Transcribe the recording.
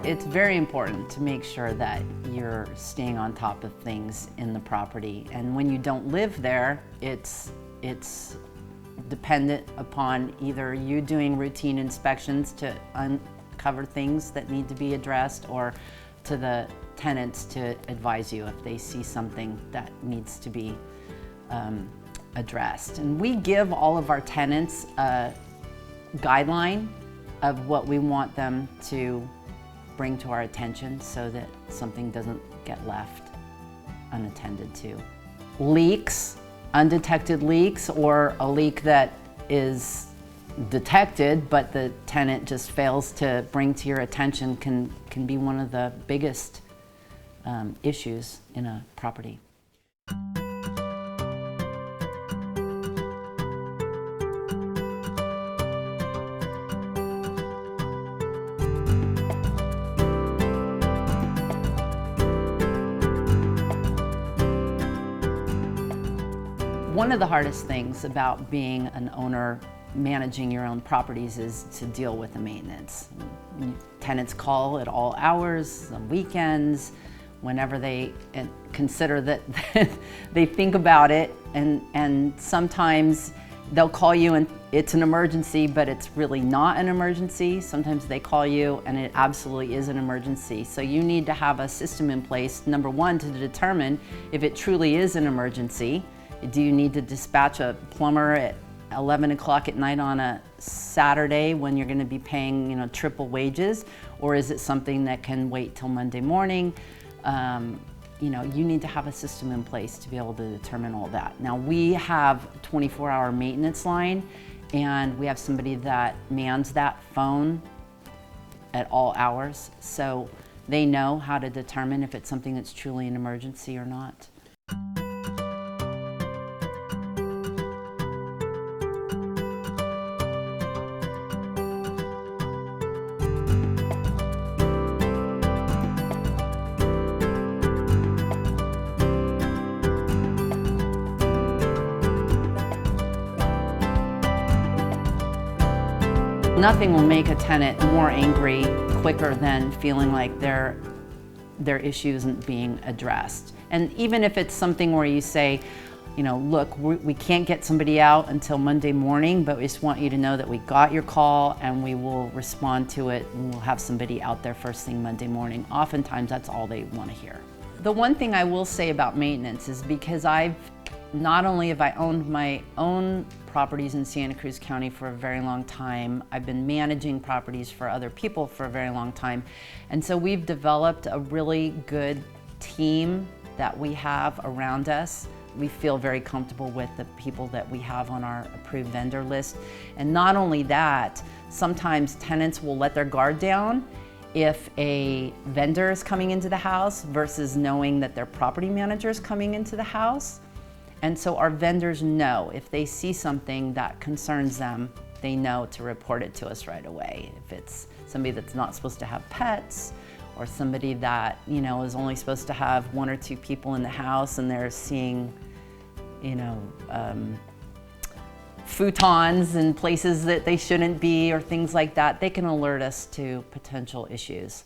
It's very important to make sure that you're staying on top of things in the property. And when you don't live there, it's dependent upon either you doing routine inspections to uncover things that need to be addressed, or to the tenants to advise you if they see something that needs to be addressed. And we give all of our tenants a guideline of what we want them to bring to our attention so that something doesn't get left unattended to. Leaks, undetected leaks, or a leak that is detected but the tenant just fails to bring to your attention can be one of the biggest issues in a property. One of the hardest things about being an owner managing your own properties is to deal with the maintenance. Tenants call at all hours, on weekends, whenever they consider that they think about it, and sometimes they'll call you and it's an emergency, but it's really not an emergency. Sometimes they call you and it absolutely is an emergency. So you need to have a system in place, number one, to determine if it truly is an emergency. Do you need to dispatch a plumber at 11 o'clock at night on a Saturday when you're going to be paying, triple wages? Or is it something that can wait till Monday morning? You need to have a system in place to be able to determine all that. Now, we have a 24-hour maintenance line, and we have somebody that mans that phone at all hours. So they know how to determine if it's something that's truly an emergency or not. Nothing will make a tenant more angry quicker than feeling like their issue isn't being addressed. And even if it's something where you say, look, we can't get somebody out until Monday morning, but we just want you to know that we got your call and we will respond to it, and we'll have somebody out there first thing Monday morning. Oftentimes that's all they want to hear. The one thing I will say about maintenance is, because not only have I owned my own properties in Santa Cruz County for a very long time, I've been managing properties for other people for a very long time. And so we've developed a really good team that we have around us. We feel very comfortable with the people that we have on our approved vendor list. And not only that, sometimes tenants will let their guard down if a vendor is coming into the house versus knowing that their property manager is coming into the house. And so our vendors know if they see something that concerns them, they know to report it to us right away. If it's somebody that's not supposed to have pets, or somebody that is only supposed to have 1 or 2 people in the house and they're seeing futons in places that they shouldn't be, or things like that, they can alert us to potential issues.